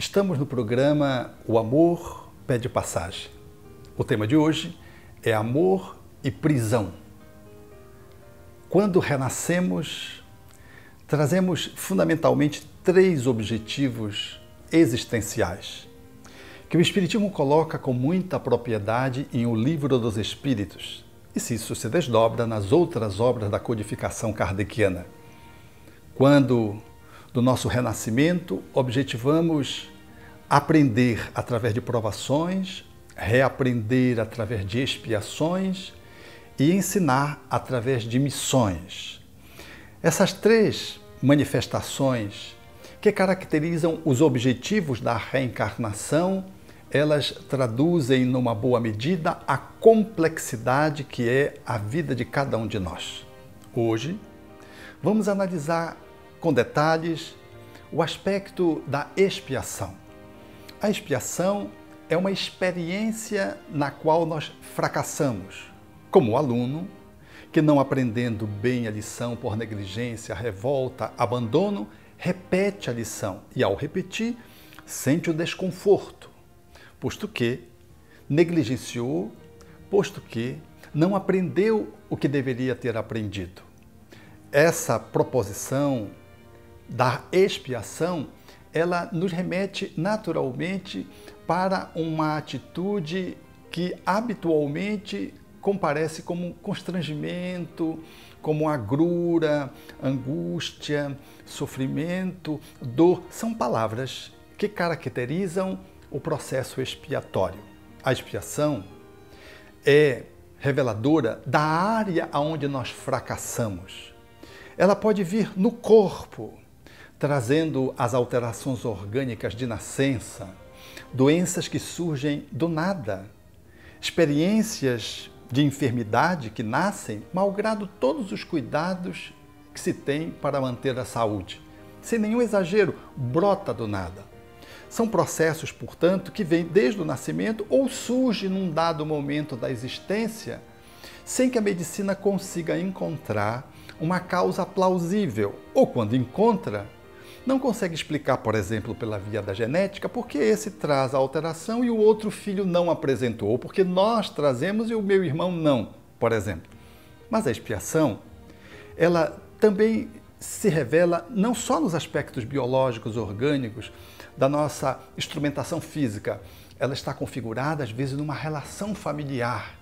Estamos no programa O Amor Pede Passagem. O tema de hoje é amor e prisão. Quando renascemos, trazemos fundamentalmente 3 objetivos existenciais, que o Espiritismo coloca com muita propriedade em O Livro dos Espíritos, e se isso se desdobra nas outras obras da codificação kardeciana. Quando do nosso renascimento, objetivamos aprender através de provações, reaprender através de expiações e ensinar através de missões. Essas 3 manifestações que caracterizam os objetivos da reencarnação, elas traduzem numa boa medida a complexidade que é a vida de cada um de nós. Hoje, vamos analisar com detalhes o aspecto da expiação. A expiação é uma experiência na qual nós fracassamos, como o aluno que, não aprendendo bem a lição por negligência, revolta, abandono, repete a lição e, ao repetir, sente o desconforto, posto que negligenciou, posto que não aprendeu o que deveria ter aprendido. Essa proposição da expiação, ela nos remete naturalmente para uma atitude que habitualmente comparece como constrangimento, como agrura, angústia, sofrimento, dor. São palavras que caracterizam o processo expiatório. A expiação é reveladora da área onde nós fracassamos. Ela pode vir no corpo, trazendo as alterações orgânicas de nascença, doenças que surgem do nada, experiências de enfermidade que nascem malgrado todos os cuidados que se tem para manter a saúde. Sem nenhum exagero, brota do nada. São processos, portanto, que vêm desde o nascimento ou surgem num dado momento da existência, sem que a medicina consiga encontrar uma causa plausível, ou quando encontra, não consegue explicar, por exemplo, pela via da genética, porque esse traz a alteração e o outro filho não apresentou, ou porque nós trazemos e o meu irmão não, por exemplo. Mas a expiação, ela também se revela não só nos aspectos biológicos, orgânicos, da nossa instrumentação física, ela está configurada, às vezes, numa relação familiar.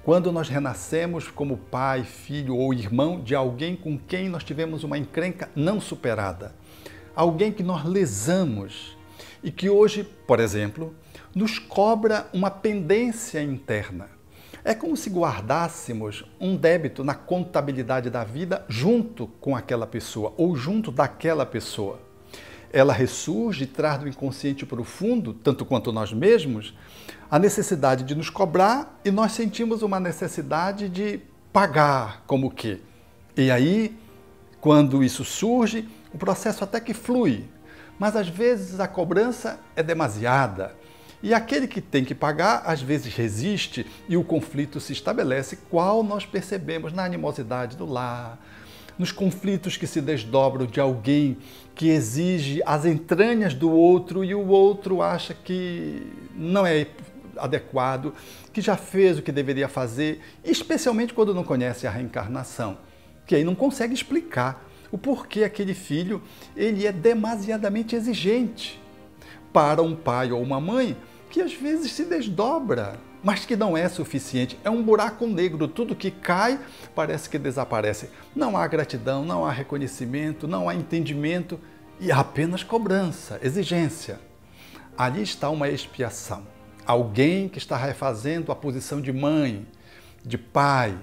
Quando nós renascemos como pai, filho ou irmão de alguém com quem nós tivemos uma encrenca não superada, alguém que nós lesamos e que hoje, por exemplo, nos cobra uma pendência interna. É como se guardássemos um débito na contabilidade da vida junto com aquela pessoa ou junto daquela pessoa. Ela ressurge e traz do inconsciente profundo, tanto quanto nós mesmos, a necessidade de nos cobrar e nós sentimos uma necessidade de pagar, como que. E aí, quando isso surge, o processo até que flui, mas às vezes a cobrança é demasiada. E aquele que tem que pagar, às vezes resiste e o conflito se estabelece, qual nós percebemos na animosidade do lar, nos conflitos que se desdobram de alguém que exige as entranhas do outro e o outro acha que não é adequado, que já fez o que deveria fazer, especialmente quando não conhece a reencarnação, que aí não consegue explicar o porquê aquele filho ele é demasiadamente exigente para um pai ou uma mãe que às vezes se desdobra, mas que não é suficiente. É um buraco negro, tudo que cai parece que desaparece. Não há gratidão, não há reconhecimento, não há entendimento e há apenas cobrança, exigência. Ali está uma expiação. Alguém que está refazendo a posição de mãe, de pai.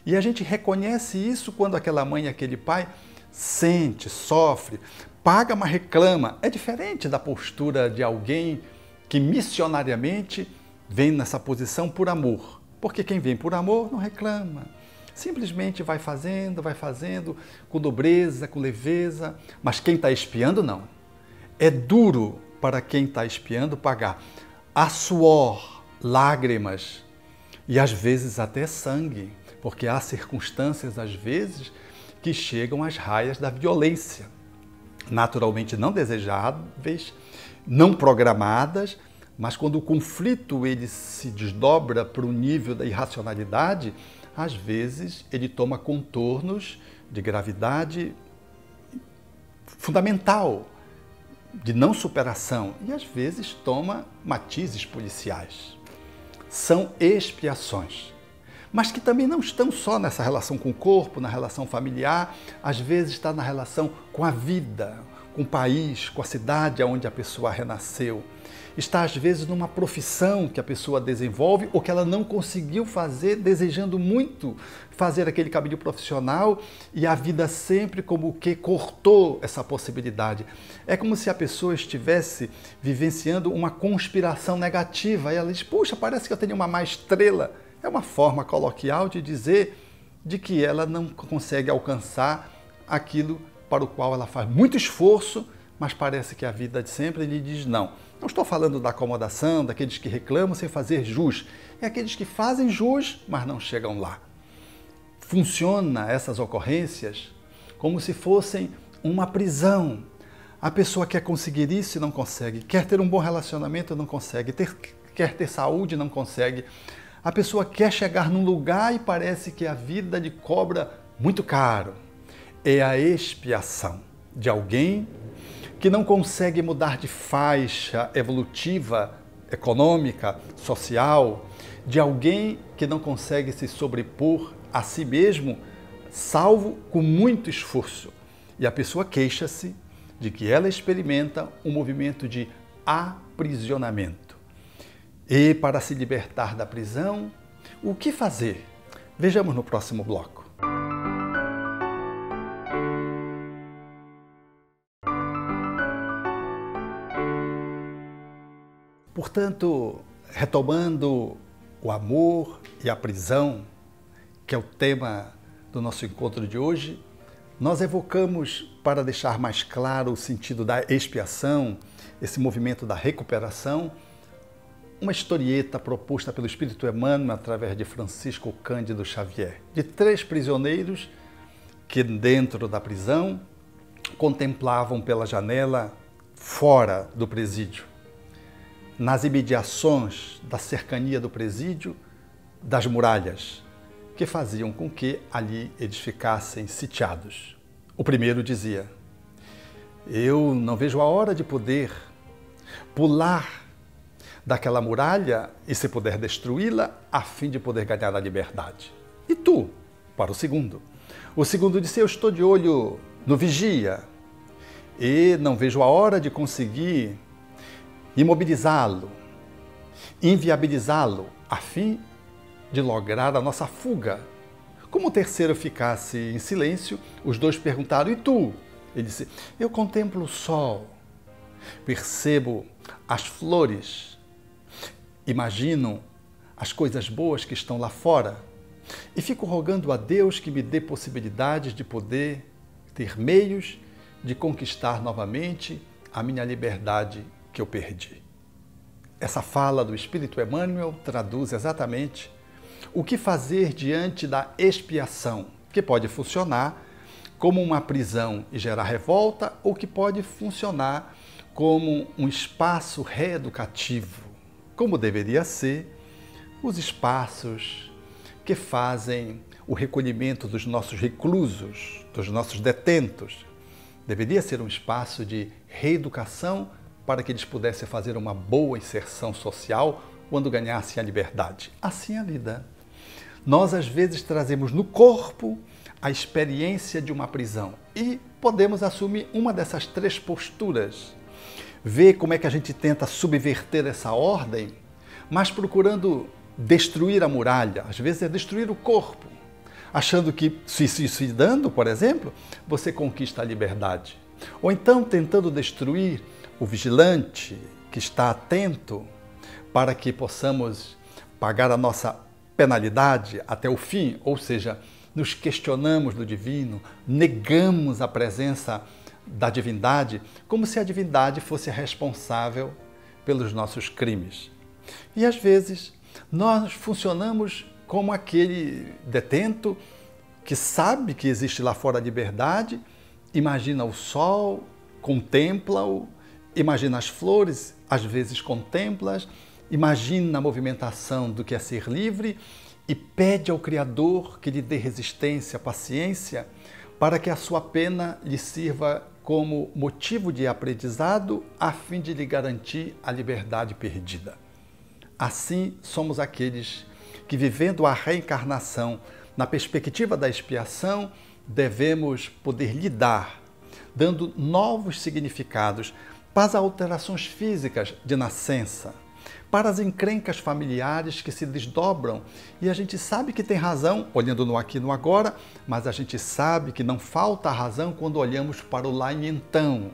E a gente reconhece isso quando aquela mãe e aquele pai sente, sofre, paga, mas reclama. É diferente da postura de alguém que missionariamente vem nessa posição por amor. Porque quem vem por amor não reclama. Simplesmente vai fazendo com nobreza, com leveza. Mas quem está expiando, não. É duro para quem está expiando pagar. Há suor, lágrimas e às vezes até sangue, porque há circunstâncias, às vezes, que chegam às raias da violência, naturalmente não desejáveis, não programadas, mas quando o conflito ele se desdobra para o nível da irracionalidade, às vezes ele toma contornos de gravidade fundamental, de não superação, e às vezes toma matizes policiais. São expiações, mas que também não estão só nessa relação com o corpo, na relação familiar, às vezes está na relação com a vida, com o país, com a cidade onde a pessoa renasceu. Está às vezes numa profissão que a pessoa desenvolve ou que ela não conseguiu fazer, desejando muito fazer aquele caminho profissional, e a vida sempre como que cortou essa possibilidade. É como se a pessoa estivesse vivenciando uma conspiração negativa e ela diz, puxa, parece que eu tenho uma má estrela. É uma forma coloquial de dizer de que ela não consegue alcançar aquilo para o qual ela faz muito esforço, mas parece que a vida de sempre lhe diz não. Não estou falando da acomodação, daqueles que reclamam sem fazer jus. É aqueles que fazem jus, mas não chegam lá. Funciona essas ocorrências como se fossem uma prisão. A pessoa quer conseguir isso e não consegue. Quer ter um bom relacionamento e não consegue. Quer ter saúde e não consegue. A pessoa quer chegar num lugar e parece que a vida lhe cobra muito caro. É a expiação de alguém que não consegue mudar de faixa evolutiva, econômica, social, de alguém que não consegue se sobrepor a si mesmo, salvo com muito esforço. E a pessoa queixa-se de que ela experimenta um movimento de aprisionamento. E para se libertar da prisão, o que fazer? Vejamos no próximo bloco. Portanto, retomando o amor e a prisão, que é o tema do nosso encontro de hoje, nós evocamos, para deixar mais claro o sentido da expiação, esse movimento da recuperação, uma historieta proposta pelo Espírito Emmanuel através de Francisco Cândido Xavier, de 3 prisioneiros que dentro da prisão contemplavam pela janela fora do presídio, nas imediações da cercania do presídio, das muralhas, que faziam com que ali eles ficassem sitiados. O primeiro dizia, eu não vejo a hora de poder pular daquela muralha e, se puder, destruí-la, a fim de poder ganhar a liberdade. E tu? Para o segundo. O segundo disse, eu estou de olho no vigia e não vejo a hora de conseguir imobilizá-lo, inviabilizá-lo, a fim de lograr a nossa fuga. Como o terceiro ficasse em silêncio, os dois perguntaram, e tu? Ele disse, eu contemplo o sol, percebo as flores, imagino as coisas boas que estão lá fora e fico rogando a Deus que me dê possibilidades de poder ter meios de conquistar novamente a minha liberdade que eu perdi. Essa fala do Espírito Emmanuel traduz exatamente o que fazer diante da expiação, que pode funcionar como uma prisão e gerar revolta, ou que pode funcionar como um espaço reeducativo, como deveria ser os espaços que fazem o recolhimento dos nossos reclusos, dos nossos detentos. Deveria ser um espaço de reeducação para que eles pudessem fazer uma boa inserção social quando ganhassem a liberdade. Assim é a vida. Nós, às vezes, trazemos no corpo a experiência de uma prisão e podemos assumir uma dessas 3 posturas. Ver como é que a gente tenta subverter essa ordem, mas procurando destruir a muralha. Às vezes é destruir o corpo, achando que se suicidando, por exemplo, você conquista a liberdade. Ou então tentando destruir o vigilante que está atento para que possamos pagar a nossa penalidade até o fim, ou seja, nos questionamos do divino, negamos a presença da divindade, como se a divindade fosse responsável pelos nossos crimes. E às vezes nós funcionamos como aquele detento que sabe que existe lá fora a liberdade, imagina o sol, contempla-o imagina as flores, às vezes contempla-as, imagina a movimentação do que é ser livre e pede ao Criador que lhe dê resistência, paciência, para que a sua pena lhe sirva como motivo de aprendizado a fim de lhe garantir a liberdade perdida. Assim somos aqueles que, vivendo a reencarnação na perspectiva da expiação, devemos poder lidar, dando novos significados para as alterações físicas de nascença, para as encrencas familiares que se desdobram, e a gente sabe que tem razão, olhando no aqui e no agora, mas a gente sabe que não falta razão quando olhamos para o lá e então,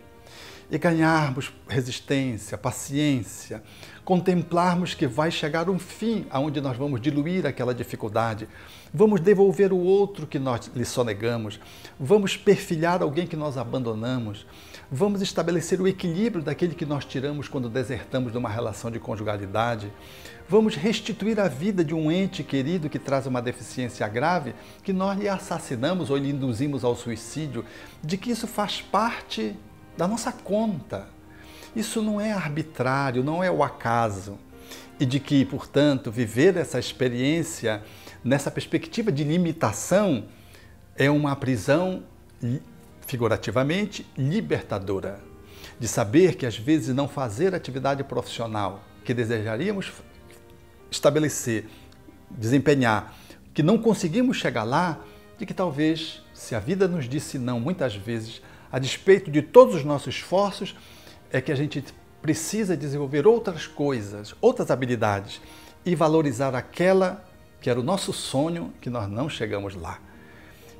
e ganharmos resistência, paciência, contemplarmos que vai chegar um fim aonde nós vamos diluir aquela dificuldade, vamos devolver o outro que nós lhe sonegamos, vamos perfilhar alguém que nós abandonamos, vamos estabelecer o equilíbrio daquele que nós tiramos quando desertamos de uma relação de conjugalidade, vamos restituir a vida de um ente querido que traz uma deficiência grave, que nós lhe assassinamos ou lhe induzimos ao suicídio, de que isso faz parte da nossa conta. Isso não é arbitrário, não é o acaso. E de que, portanto, viver essa experiência nessa perspectiva de limitação é uma prisão, figurativamente, libertadora. De saber que, às vezes, não fazer atividade profissional que desejaríamos estabelecer, desempenhar, que não conseguimos chegar lá, de que talvez, se a vida nos disse não muitas vezes, a despeito de todos os nossos esforços, é que a gente precisa desenvolver outras coisas, outras habilidades e valorizar aquela que era o nosso sonho, que nós não chegamos lá.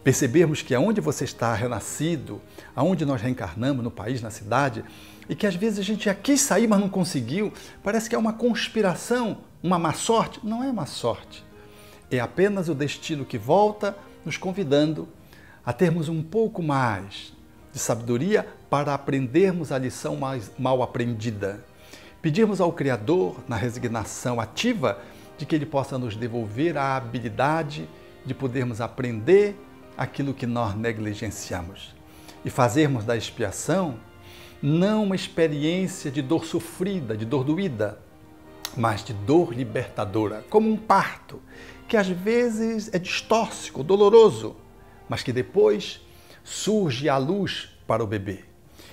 Percebermos que aonde você está renascido, aonde nós reencarnamos, no país, na cidade, e que às vezes a gente já quis sair, mas não conseguiu, parece que é uma conspiração, uma má sorte. Não é má sorte. É apenas o destino que volta nos convidando a termos um pouco mais de sabedoria para aprendermos a lição mais mal aprendida. Pedirmos ao Criador, na resignação ativa, de que Ele possa nos devolver a habilidade de podermos aprender aquilo que nós negligenciamos. E fazermos da expiação não uma experiência de dor sofrida, de dor doída, mas de dor libertadora, como um parto, que às vezes é distóxico, doloroso, mas que depois surge a luz para o bebê.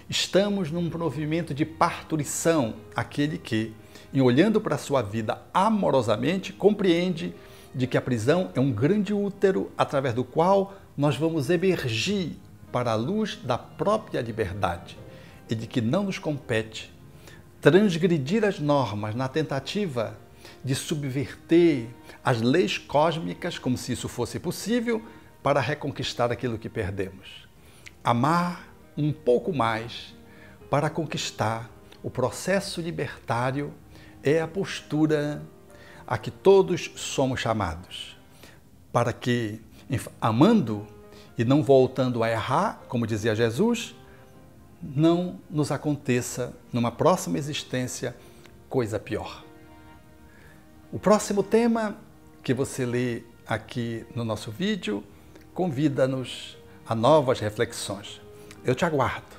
Estamos num movimento de parturição, aquele que, em olhando para a sua vida amorosamente, compreende de que a prisão é um grande útero através do qual nós vamos emergir para a luz da própria liberdade e de que não nos compete transgredir as normas na tentativa de subverter as leis cósmicas, como se isso fosse possível, para reconquistar aquilo que perdemos. Amar um pouco mais para conquistar o processo libertário é a postura a que todos somos chamados, para que, amando e não voltando a errar, como dizia Jesus, não nos aconteça numa próxima existência coisa pior. O próximo tema que você lê aqui no nosso vídeo convida-nos a novas reflexões. Eu te aguardo.